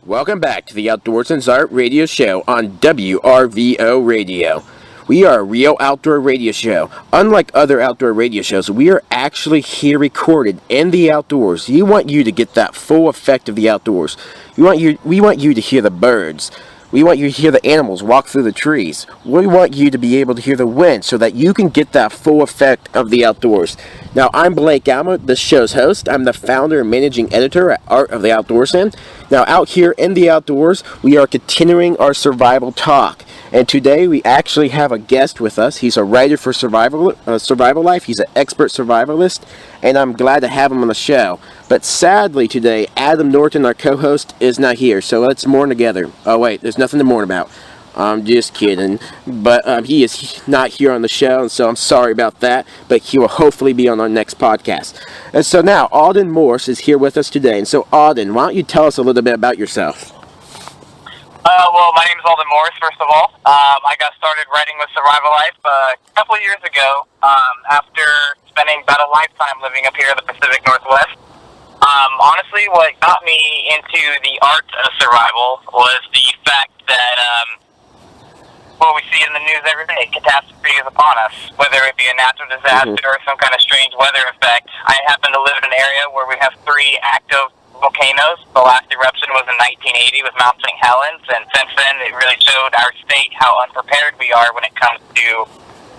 Welcome back to the Outdoorsman's Art Radio Show on WRVO Radio. We are a real outdoor radio show. Unlike other outdoor radio shows, we are actually here recorded in the outdoors. We want you to get that full effect of the outdoors. We want you to hear the birds. We want you to hear the animals walk through the trees. We want you to be able to hear the wind so that you can get that full effect of the outdoors. Now, I'm Blake Alma, this show's host. I'm the founder and managing editor at Art of the Outdoorsman. Now, out here in the outdoors, we are continuing our survival talk. And today, we actually have a guest with us. He's a writer for Survival Life. He's an expert survivalist, and I'm glad to have him on the show. But sadly today, Adam Norton, our co-host, is not here, so let's mourn together. Oh wait, there's nothing to mourn about. I'm just kidding. But he is not here on the show, and so I'm sorry about that, but he will hopefully be on our next podcast. And so now, Alden Morse is here with us today. And so Alden, why don't you tell us a little bit about yourself? Well, my name is Alden Morris, first of all. I got started writing with Survival Life a couple of years ago after spending about a lifetime living up here in the Pacific Northwest. Honestly, what got me into the art of survival was the fact that what we see in the news every day, catastrophe is upon us, whether it be a natural disaster or some kind of strange weather effect. I happen to live in an area where we have 3 active volcanoes. The last eruption was in 1980 with Mount St. Helens, and since then it really showed our state how unprepared we are when it comes to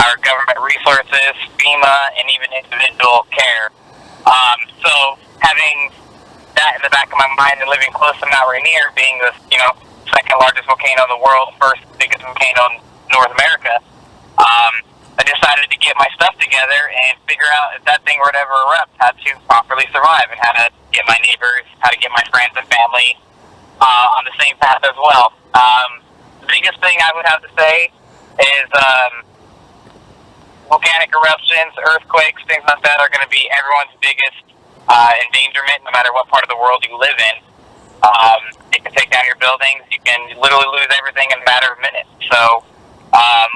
our government resources, FEMA, and even individual care. So having that in the back of my mind and living close to Mount Rainier, being the second largest volcano in the world, first biggest volcano in North America, I decided to get my stuff together and figure out if that thing were to ever erupt, how to properly survive and how to get my neighbors, how to get my friends and family on the same path as well. The biggest thing I would have to say is volcanic eruptions, earthquakes, things like that are going to be everyone's biggest endangerment, no matter what part of the world you live in. It can take down your buildings. You can literally lose everything in a matter of minutes. So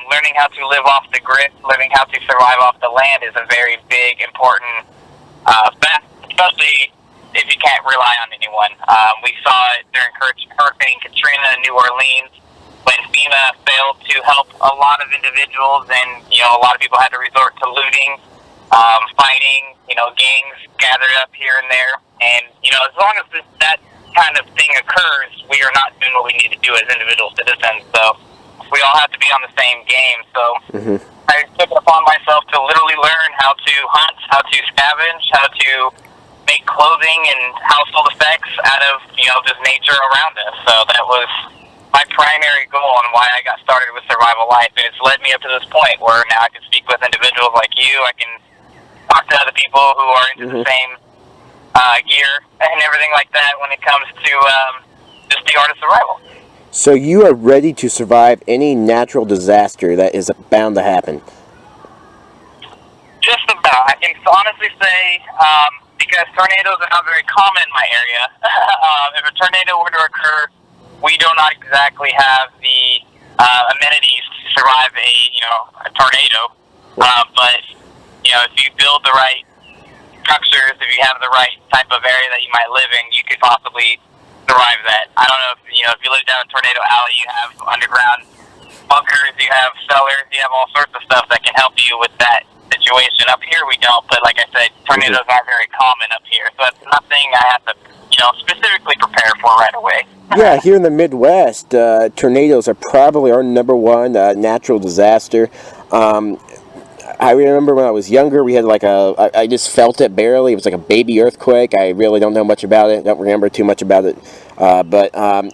learning how to live off the grid, learning how to survive off the land is a very big, important fact, especially if you can't rely on anyone. We saw it during Hurricane Katrina in New Orleans when FEMA failed to help a lot of individuals, and a lot of people had to resort to looting, fighting, gangs gathered up here and there. And as long as that kind of thing occurs, we are not doing what we need to do as individual citizens. So we all have to be on the same game. So I took it upon myself to literally learn how to hunt, how to scavenge, how to make clothing and household effects out of just nature around us. So that was my primary goal and why I got started with Survival Life. And it's led me up to this point where now I can speak with individuals like you. I can talk to other people who are into the same gear and everything like that when it comes to just the art of survival. So you are ready to survive any natural disaster that is bound to happen? Just about. I can honestly say, because tornadoes are not very common in my area, if a tornado were to occur, we do not exactly have the amenities to survive a tornado. But if you build the right structures, if you have the right type of area that you might live in, you could possibly survive that. I don't know if if you live down in Tornado Alley, you have underground bunkers, you have cellars, you have all sorts of stuff that can help you with that situation. Up here we don't, but like I said, tornadoes aren't very common up here, so that's nothing I have to specifically prepare for right away. Yeah, here in the Midwest, tornadoes are probably our number one natural disaster. I remember when I was younger, we had I just felt it barely. It was like a baby earthquake. I really don't know much about it. Don't remember too much about it. But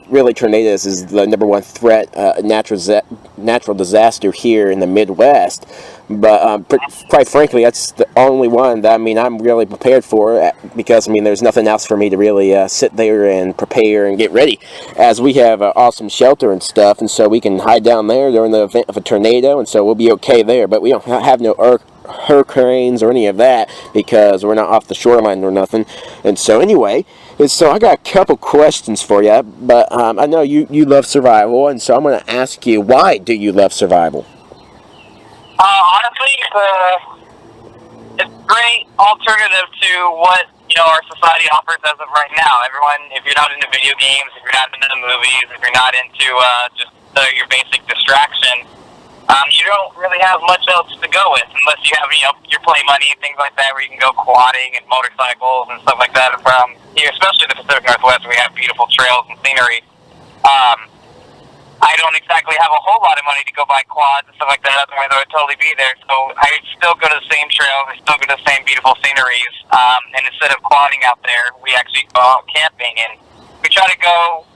really, tornadoes is the number one threat, natural disaster here in the Midwest. But quite frankly, that's the only one that I'm really prepared for, because there's nothing else for me to really sit there and prepare and get ready, as we have awesome shelter and stuff, and so we can hide down there during the event of a tornado, and so we'll be okay there. But we don't have no hurricanes or any of that because we're not off the shoreline or nothing. And so anyway, so I got a couple questions for you, but I know you love survival, and so I'm going to ask you, why do you love survival? Honestly, it's a great alternative to what our society offers as of right now. Everyone, if you're not into video games, if you're not into the movies, if you're not into just your basic distraction, you don't really have much else to go with unless you have, your play money and things like that, where you can go quadding and motorcycles and stuff like that. From here, especially the Pacific Northwest, we have beautiful trails and scenery. I don't exactly have a whole lot of money to go buy quads and stuff like that, otherwise I would totally be there. So I still go to the same trails, I still go to the same beautiful sceneries, and instead of quadding out there, we actually go out camping, and we try to go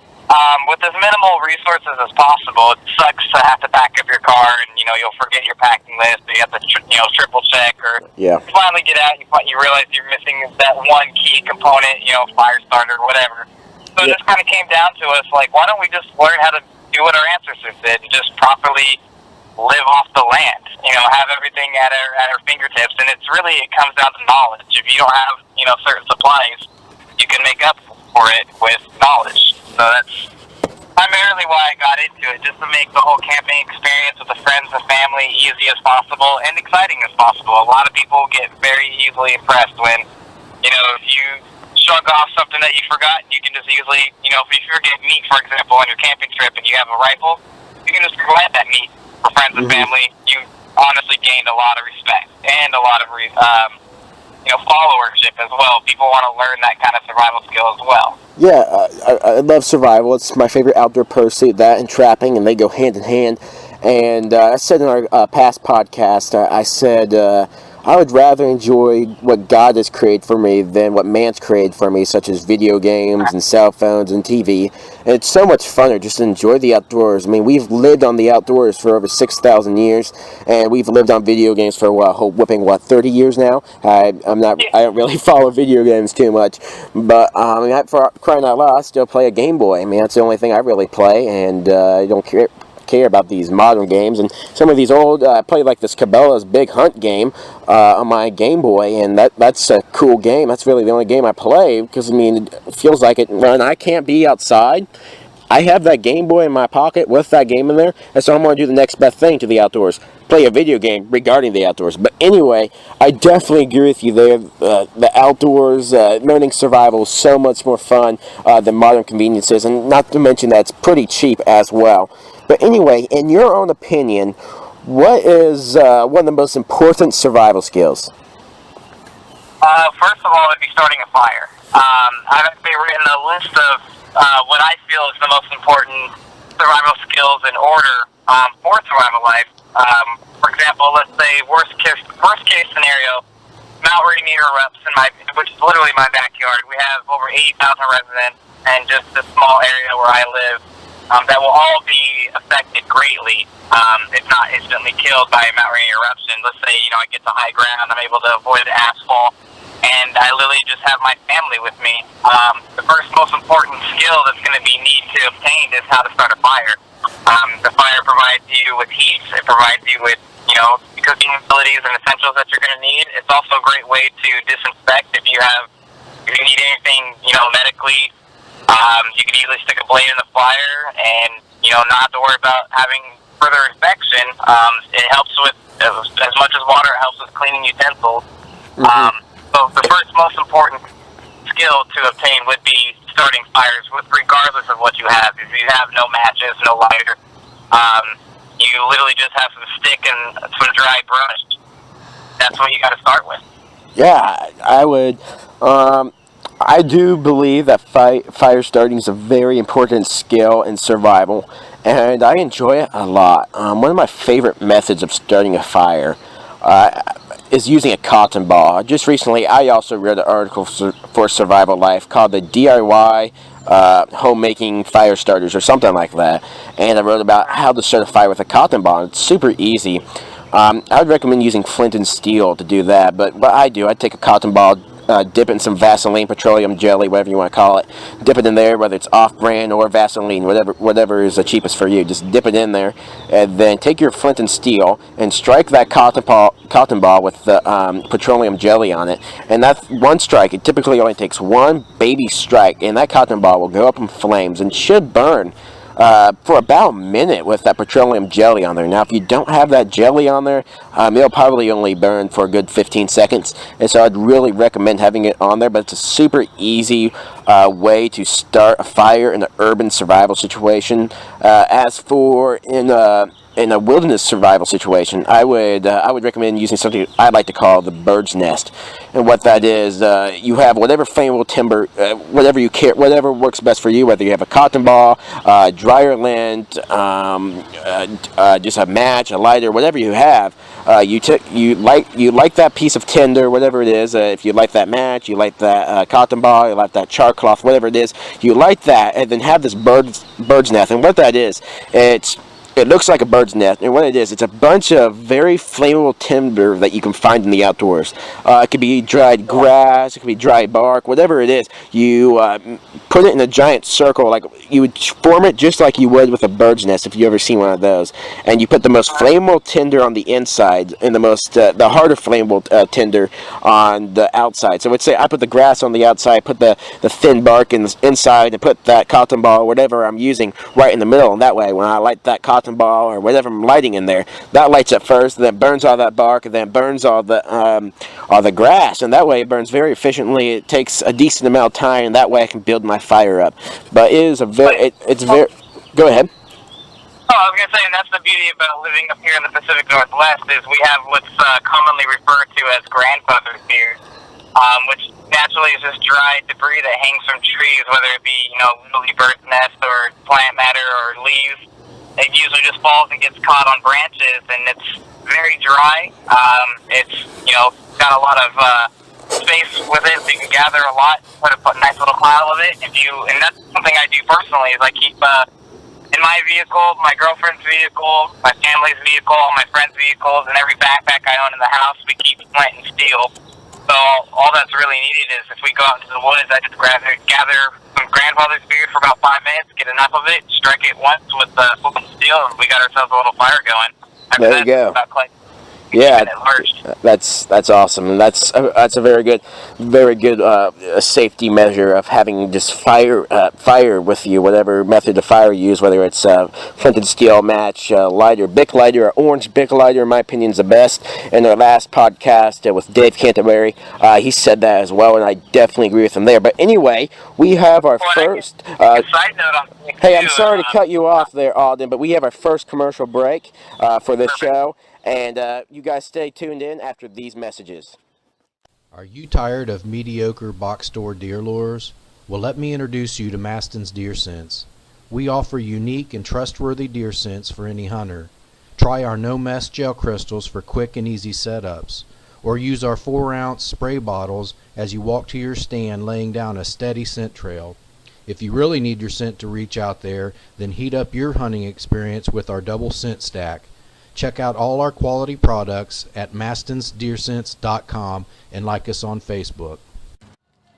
with as minimal resources as possible. It sucks to have to pack up your car, and you'll forget your packing list, or you have to triple check, or you finally get out, you realize you're missing that one key component, fire starter, whatever. So it just kind of came down to us, like, why don't we just learn how to do what our ancestors did and just properly live off the land, have everything at our fingertips. And it comes down to knowledge. If you don't have, certain supplies, you can make up for it with knowledge. So that's primarily why I got into it, just to make the whole camping experience with the friends and family easy as possible and exciting as possible. A lot of people get very easily impressed when, if you shrug off something that you forgot, you can just easily, if you forget meat, for example, on your camping trip and you have a rifle, you can just provide that meat for friends and family. You honestly gained a lot of respect and a lot of, followership as well. People want to learn that kind of survival skill as well. Yeah, I love survival. It's my favorite outdoor pursuit, that and trapping, and they go hand in hand. And I said in our past podcast, I said I would rather enjoy what God has created for me than what man's created for me, such as video games and cell phones and TV. And it's so much funner just to enjoy the outdoors. I mean, we've lived on the outdoors for over 6,000 years, and we've lived on video games for whopping 30 years now. I don't really follow video games too much, but for crying out loud, I still play a Game Boy. I mean, that's the only thing I really play, and I don't care about these modern games. And some of these old, I play like this Cabela's Big Hunt game on my Game Boy, and that's a cool game. That's really the only game I play, because it feels like it when I can't be outside, I have that Game Boy in my pocket with that game in there, and so I'm going to do the next best thing to the outdoors, play a video game regarding the outdoors. But anyway, I definitely agree with you there. The outdoors, learning survival is so much more fun than modern conveniences, and not to mention that it's pretty cheap as well. But anyway, in your own opinion, what is one of the most important survival skills? First of all, it'd be starting a fire. I've actually written a list of what I feel is the most important survival skills in order for survival life. For example, let's say worst case scenario, Mount Rainier erupts which is literally my backyard. We have over 80,000 residents, and just a small area where I live. That will all be affected greatly, if not instantly killed by a Mount Rainier eruption. Let's say, I get to high ground, I'm able to avoid the asphalt, and I literally just have my family with me. The first most important skill that's going to be need to obtain is how to start a fire. The fire provides you with heat, it provides you with, cooking abilities and essentials that you're going to need. It's also a great way to disinfect if you need anything, medically. You can easily stick a blade in the fire and, not have to worry about having further infection. It helps with, as much as water, it helps with cleaning utensils. So the first most important skill to obtain would be starting fires, regardless of what you have. If you have no matches, no lighter, you literally just have some stick and some dry brush. That's what you got to start with. Yeah, I would. I do believe that fire starting is a very important skill in survival, and I enjoy it a lot. One of my favorite methods of starting a fire is using a cotton ball. Just recently, I also read an article for Survival Life called the DIY Homemaking Fire Starters or something like that, and I wrote about how to start a fire with a cotton ball. It's super easy. I would recommend using flint and steel to do that, but what I do, I take a cotton ball, dip it in some Vaseline, petroleum jelly, whatever you want to call it. Dip it in there, whether it's off-brand or Vaseline, whatever is the cheapest for you. Just dip it in there, and then take your flint and steel and strike that cotton ball with the petroleum jelly on it. And that's one strike. It typically only takes one baby strike, and that cotton ball will go up in flames and should burn for about a minute with that petroleum jelly on there. Now, if you don't have that jelly on there, it'll probably only burn for a good 15 seconds. And so I'd really recommend having it on there. But it's a super easy way to start a fire in an urban survival situation. As for in a wilderness survival situation, I would recommend using something I like to call the bird's nest. And what that is, you have whatever flammable timber, whatever you care, whatever works best for you. Whether you have a cotton ball, dryer lint, just a match, a lighter, whatever you have. You light that piece of tinder, whatever it is. If you light that match, you light that cotton ball, you light that char cloth, whatever it is. You light that, and then have this bird's nest. And what that is, it looks like a bird's nest, and what it is, it's a bunch of very flammable timber that you can find in the outdoors. It could be dried grass, it could be dry bark, whatever it is. You put it in a giant circle, like you would form it just like you would with a bird's nest if you ever seen one of those. And you put the most flammable tinder on the inside, and the harder flammable tinder on the outside. So let's say I put the grass on the outside, put the thin bark inside, and put that cotton ball, whatever I'm using, right in the middle. And that way, when I light that cotton ball or whatever I'm lighting in there, that lights up first, then burns all that bark, and then burns all the grass, and that way it burns very efficiently. It takes a decent amount of time, and that way I can build my fire up. But it is it's very. Go ahead. Oh, I was going to say, and that's the beauty about living up here in the Pacific Northwest, is we have what's commonly referred to as grandfather's beard, which naturally is just dried debris that hangs from trees, whether it be, little bird's nest or plant matter or leaves. It usually just falls and gets caught on branches, and it's very dry. It's, got a lot of space with it, so you can gather a lot, put a nice little pile of it. And that's something I do personally, is I keep in my vehicle, my girlfriend's vehicle, my family's vehicle, all my friends' vehicles, and every backpack I own in the house, we keep flint and steel. So all that's really needed is if we go out into the woods, I just gather some grandfather's beard for about 5 minutes, get enough of it, strike it once with flint and steel, and we got ourselves a little fire going. There you go. Yeah, that's awesome, and that's a very good safety measure of having just fire with you, whatever method of fire you use, whether it's flint and steel, match, lighter, Bic lighter, or orange Bic lighter. In my opinion, is the best. In our last podcast with Dave Canterbury, he said that as well, and I definitely agree with him there. But anyway, we have our first. Side note on hey, I'm sorry to cut you off there, Alden, but we have our first commercial break for this show. And you guys stay tuned in after these messages. Are you tired of mediocre box store deer lures? Well, let me introduce you to Maston's Deer Scents. We offer unique and trustworthy deer scents for any hunter. Try our no-mess gel crystals for quick and easy setups, or use our 4-ounce spray bottles as you walk to your stand, laying down a steady scent trail. If you really need your scent to reach out there, then heat up your hunting experience with our double scent stack. Check out all our quality products at mastonsdeerscents.com and like us on Facebook.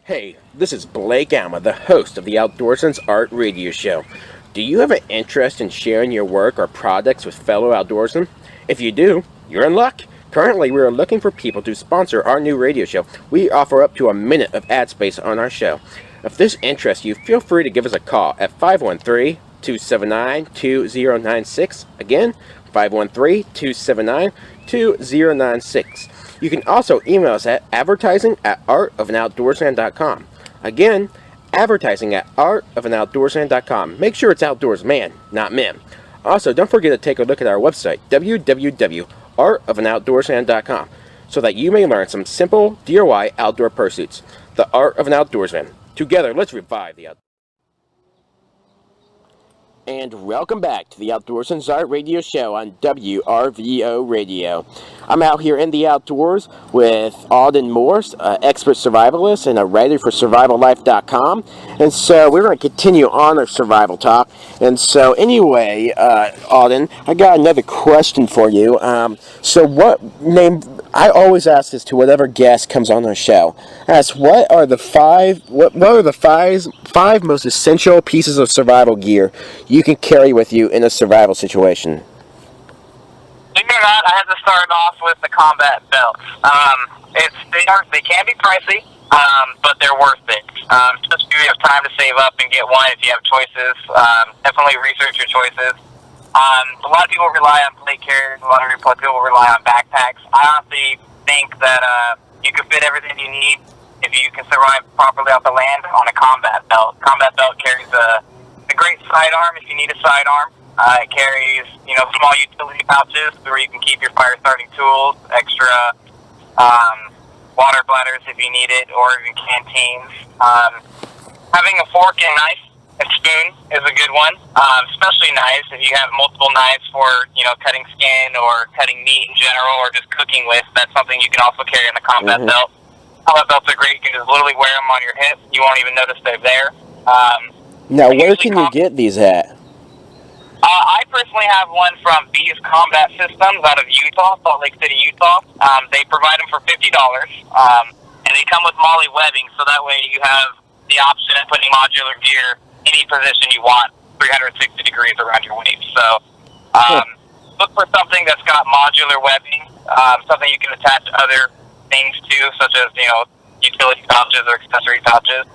Hey, this is Blake Alma, the host of the Outdoorsman's Art Radio Show. Do you have an interest in sharing your work or products with fellow outdoorsmen? If you do, you're in luck. Currently, we are looking for people to sponsor our new radio show. We offer up to a minute of ad space on our show. If this interests you, feel free to give us a call at 513-279-2096. Again, 513-279-2096. You can also email us at advertising@artofanoutdoorsman.com. Again, advertising@artofanoutdoorsman.com. Make sure it's outdoors man, not men. Also, don't forget to take a look at our website, www.artofanoutdoorsman.com, so that you may learn some simple DIY outdoor pursuits. The Art of an Outdoorsman. Together, let's revive the outdoors. And welcome back to the Outdoorsman's Art Radio Show on WRVO Radio. I'm out here in the outdoors with Alden Morse, expert survivalist and a writer for SurvivalLife.com. And so we're going to continue on our survival talk. And so anyway, Alden, I got another question for you. So what name... I always ask this to whatever guest comes on our show. Ask what are the five most essential pieces of survival gear you can carry with you in a survival situation? Believe it or not, I have to start off with the combat belts. They can be pricey. but they're worth it. Just if you have time to save up and get one, if you have choices, definitely research your choices. A lot of people rely on plate carriers. A lot of people rely on backpacks. I honestly think that you can fit everything you need if you can survive properly off the land on a combat belt. Combat belt carries a great sidearm if you need a sidearm. It carries, small utility pouches where you can keep your fire starting tools, extra water bladders if you need it, or even canteens. Having a fork and knife and spoon is a good one, especially knives if you have multiple knives for, cutting skin or cutting meat in general, or just cooking with. That's something you can also carry in the combat belt. Combat belts are great. You can just literally wear them on your hip. You won't even notice they're there. Now, where can you get these at? I personally have one from Bees Combat Systems out of Utah, Salt Lake City, Utah. They provide them for $50, and they come with MOLLE webbing, so that way you have the option of putting modular gear any position you want, 360 degrees around your waist. So look for something that's got modular webbing, something you can attach other things to, such as, utility pouches or accessory pouches.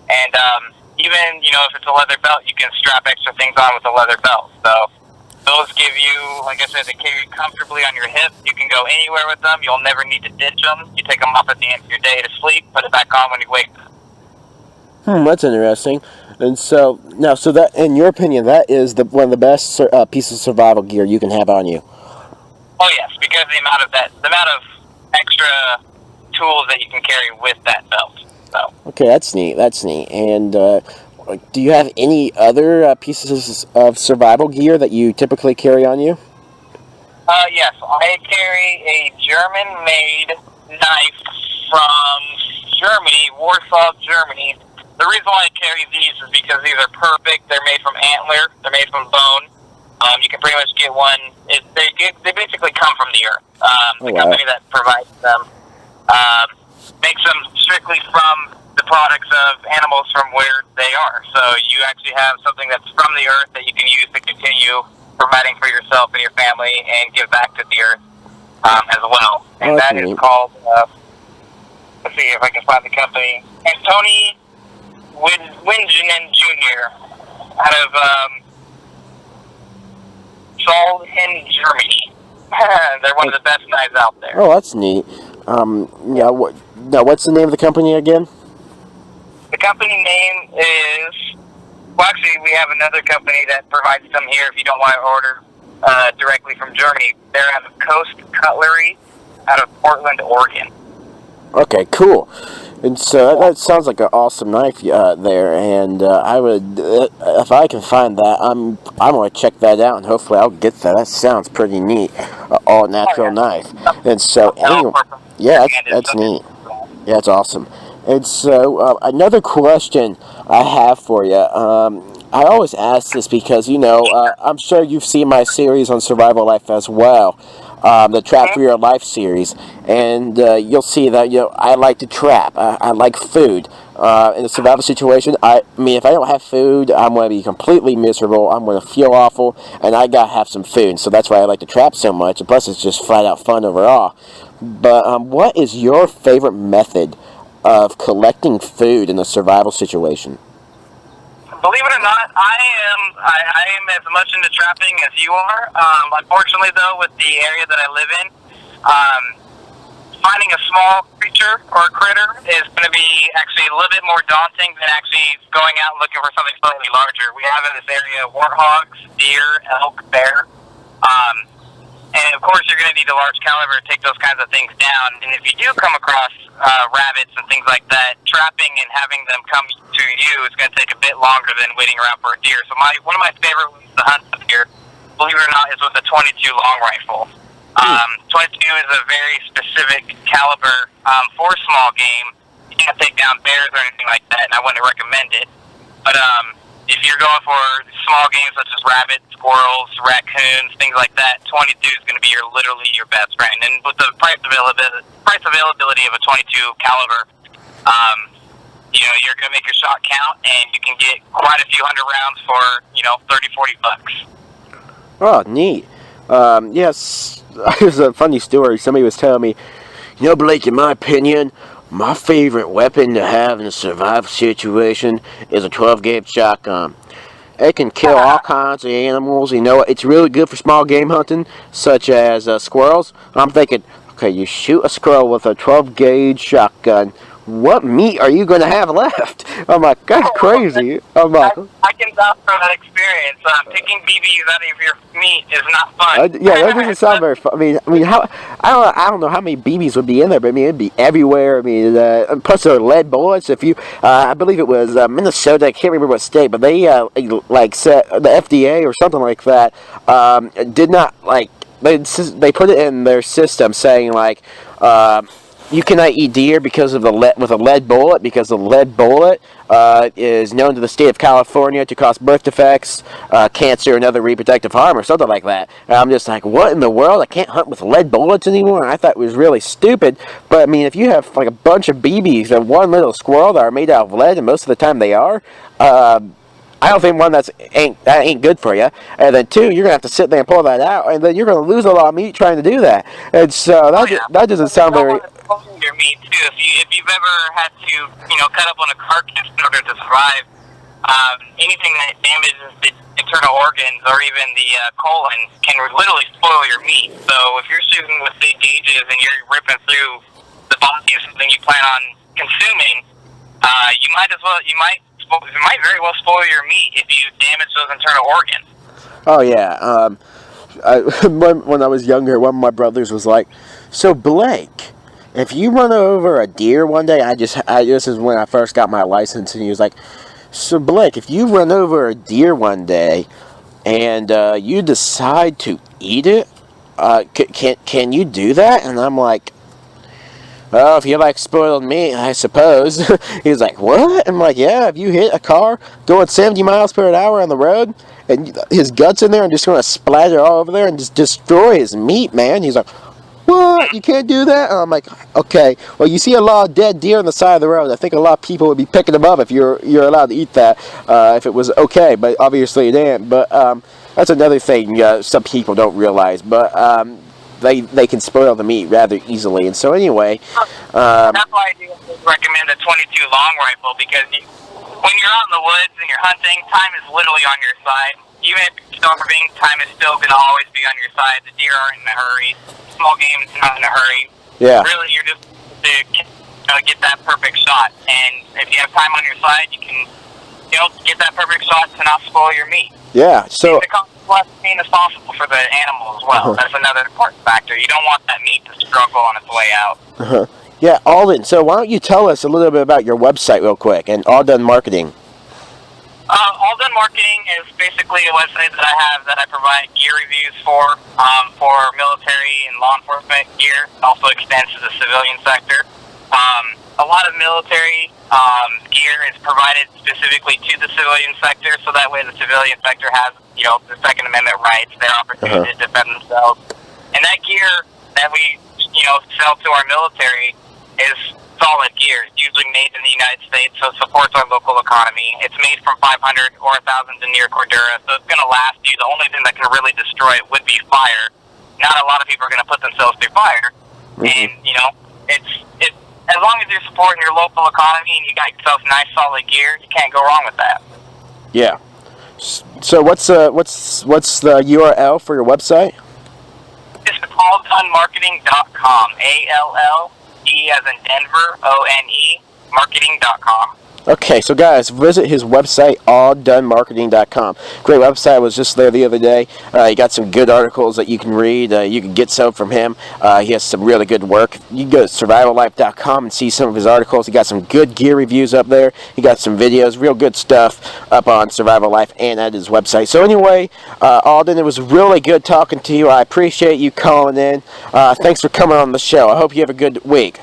And even, if it's a leather belt, you can strap extra things on with a leather belt. So those give you, like I said, they carry comfortably on your hip. You can go anywhere with them. You'll never need to ditch them. You take them off at the end of your day to sleep, put it back on when you wake up. That's interesting. And so, now, that, in your opinion, that is one of the best pieces of survival gear you can have on you. Oh, yes, because the amount of extra tools that you can carry with that belt. So. Okay, that's neat. And do you have any other pieces of survival gear that you typically carry on you? Yes, I carry a German-made knife from Germany, Warsaw, Germany. The reason why I carry these is because these are perfect. They're made from antler. They're made from bone. You can pretty much get one. They basically come from the earth. The company that provides them makes them strictly from the products of animals from where they are. So you actually have something that's from the earth that you can use to continue providing for yourself and your family and give back to the earth as well. And that is called, let's see if I can find the company, Antoni Wingen Jr. out of Solden, Germany. They're one of the best knives out there. Oh, that's neat. Now, what's the name of the company again? The company name is, actually, we have another company that provides them here if you don't want to order directly from Germany. They're out of Coast Cutlery out of Portland, Oregon. Okay, cool. And so that sounds like an awesome knife there, and I would, if I can find that, I'm going to check that out, and hopefully I'll get that. That sounds pretty neat, all natural knife. And so, anyway, yeah, that's neat. Yeah, that's awesome. And so, another question I have for you, I always ask this because, I'm sure you've seen my series on survival life as well. The Trap for Your Life series, and you'll see that I like to trap. I like food. In a survival situation, I mean, if I don't have food, I'm going to be completely miserable. I'm going to feel awful, and I gotta have some food. So that's why I like to trap so much. And plus, it's just flat out fun overall. But what is your favorite method of collecting food in a survival situation? Believe it or not, I am as much into trapping as you are. Unfortunately, though, with the area that I live in, finding a small creature or a critter is going to be actually a little bit more daunting than actually going out and looking for something slightly larger. We have in this area warthogs, deer, elk, bear. And of course, you're going to need a large caliber to take those kinds of things down. And if you do come across rabbits and things like that, trapping and having them come to you is going to take a bit longer than waiting around for a deer. So one of my favorite ways to hunt up here, believe it or not, is with a .22 long rifle. 22 is a very specific caliber for small game. You can't take down bears or anything like that, and I wouldn't recommend it. But if you're going for small games such as rabbits, squirrels, raccoons, things like that, 22 is going to be literally your best friend. And with the price availability of a 22 caliber, you're going to make your shot count, and you can get quite a few hundred rounds for, $30-$40. Oh, neat. Yes, there's a funny story. Somebody was telling me, Blake, in my opinion, My favorite weapon to have in a survival situation is a 12-gauge shotgun. It can kill all kinds of animals. You know, it's really good for small game hunting, such as squirrels. I'm thinking, okay, you shoot a squirrel with a 12-gauge shotgun. What meat are you going to have left? I'm like, that's crazy. I'm like, I can vouch for that experience. Picking BBs out of your meat is not fun. yeah, that doesn't sound very fun. I mean, how? I don't know how many BBs would be in there, but I mean, it'd be everywhere. I mean, plus there are lead bullets. If you, I believe it was Minnesota. I can't remember what state, but they like set the FDA or something like that. Did not like they put it in their system saying like. You cannot eat deer because of with a lead bullet, because the lead bullet is known to the state of California to cause birth defects, cancer, and other reproductive harm, or something like that. And I'm just like, what in the world? I can't hunt with lead bullets anymore. And I thought it was really stupid. But I mean, if you have like a bunch of BBs and one little squirrel that are made out of lead, and most of the time they are. I don't think one that ain't good for you, and then two, you're gonna have to sit there and pull that out, and then you're gonna lose a lot of meat trying to do that. And so that doesn't sound very. Your meat too. If you've ever had to cut up on a carcass in order to survive, anything that damages the internal organs or even the colon can literally spoil your meat. So if you're shooting with big gauges and you're ripping through the body of something you plan on consuming, you might very well spoil your meat if you damage those internal organs. Oh yeah. When I was younger, one of my brothers was like, "So Blake, if you run over a deer one day," this is when I first got my license, and he was like, "So Blake, if you run over a deer one day, and you decide to eat it, can you do that?" And I'm like, "Well, if you like spoiled meat, I suppose." He's like, "What?" I'm like, "Yeah, if you hit a car going 70 miles per hour on the road, and his guts in there and just going to splatter all over there and just destroy his meat, man." He's like, "What? You can't do that?" And I'm like, "Okay, well, you see a lot of dead deer on the side of the road. I think a lot of people would be picking them up if you're allowed to eat that, if it was okay, but obviously it ain't." But that's another thing some people don't realize, but they can spoil the meat rather easily. And so anyway, that's why I do recommend a 22 long rifle, because when you're out in the woods and you're hunting, time is literally on your side. Even if you're starving, time is still going to always be on your side. The deer aren't in a hurry. Small game is not in a hurry. Yeah. Really, you're just to get that perfect shot. And if you have time on your side, you can get that perfect shot to not spoil your meat. Yeah. So. It becomes less pain as possible for the animal as well. That's another important factor. You don't want that meat to struggle on its way out. Yeah, Alden. So why don't you tell us a little bit about your website real quick and Alden Marketing? Alden Marketing is basically a website that I have that I provide gear reviews for military and law enforcement gear. It also extends to the civilian sector. A lot of military gear is provided specifically to the civilian sector, so that way the civilian sector has, the Second Amendment rights, their opportunity to defend themselves. And that gear that we, sell to our military is solid gear. It's usually made in the United States, so it supports our local economy. It's made from 500 or 1,000 denier Cordura, so it's going to last you. The only thing that can really destroy it would be fire. Not a lot of people are going to put themselves through fire. And, it's as long as you're supporting your local economy and you got yourself nice, solid gear, you can't go wrong with that. Yeah. So what's the URL for your website? It's aldenmarketing.com. ALLE as in Denver, ONE, marketing.com. Okay, so guys, visit his website, alldonmarketing.com. Great website. I was just there the other day. He got some good articles that you can read. You can get some from him. He has some really good work. You can go to survivallife.com and see some of his articles. He got some good gear reviews up there. He got some videos, real good stuff up on Survival Life and at his website. So anyway, Alden, it was really good talking to you. I appreciate you calling in. Thanks for coming on the show. I hope you have a good week.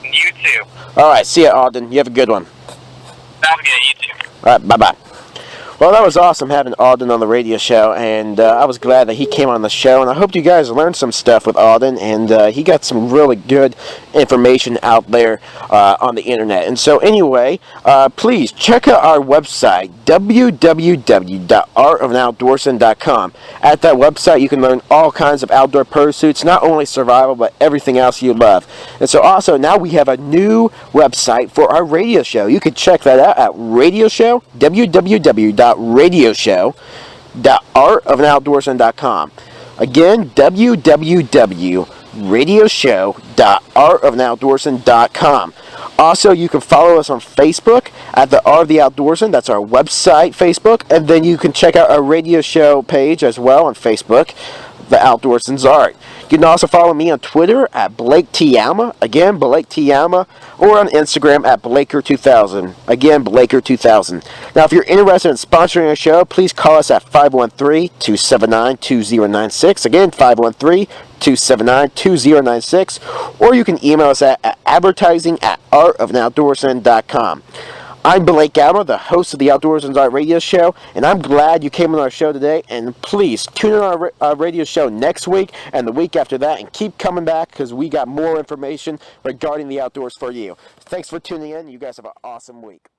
You too. All right, see ya, Alden. You have a good one. Sounds good. You too. All right, bye-bye. Well, that was awesome having Alden on the radio show, and I was glad that he came on the show, and I hope you guys learned some stuff with Alden, and he got some really good information out there on the internet. And so anyway, please check out our website, www.artofanoutdoorsman.com. At that website, you can learn all kinds of outdoor pursuits, not only survival, but everything else you love. And so also, now we have a new website for our radio show. You can check that out at radio show, www.radioshow.artofanoutdoorsman.com. Again, www.radioshow.artofanoutdoorsman.com. Also, you can follow us on Facebook at the Art of the Outdoorsman. That's our website, Facebook. And then you can check out our radio show page as well on Facebook, The Outdoorsman's Art. You can also follow me on Twitter at Blake T. Alma. Again, Blake T. Alma. Or on Instagram at Blaker2000. Again, Blaker2000. Now, if you're interested in sponsoring our show, please call us at 513-279-2096. Again, 513-279-2096. Or you can email us at advertising@artofanoutdoorsman.com. I'm Blake Alma, the host of the Outdoorsman's Art Radio Show, and I'm glad you came on our show today. And please tune in on our radio show next week and the week after that, and keep coming back because we got more information regarding the outdoors for you. Thanks for tuning in. You guys have an awesome week.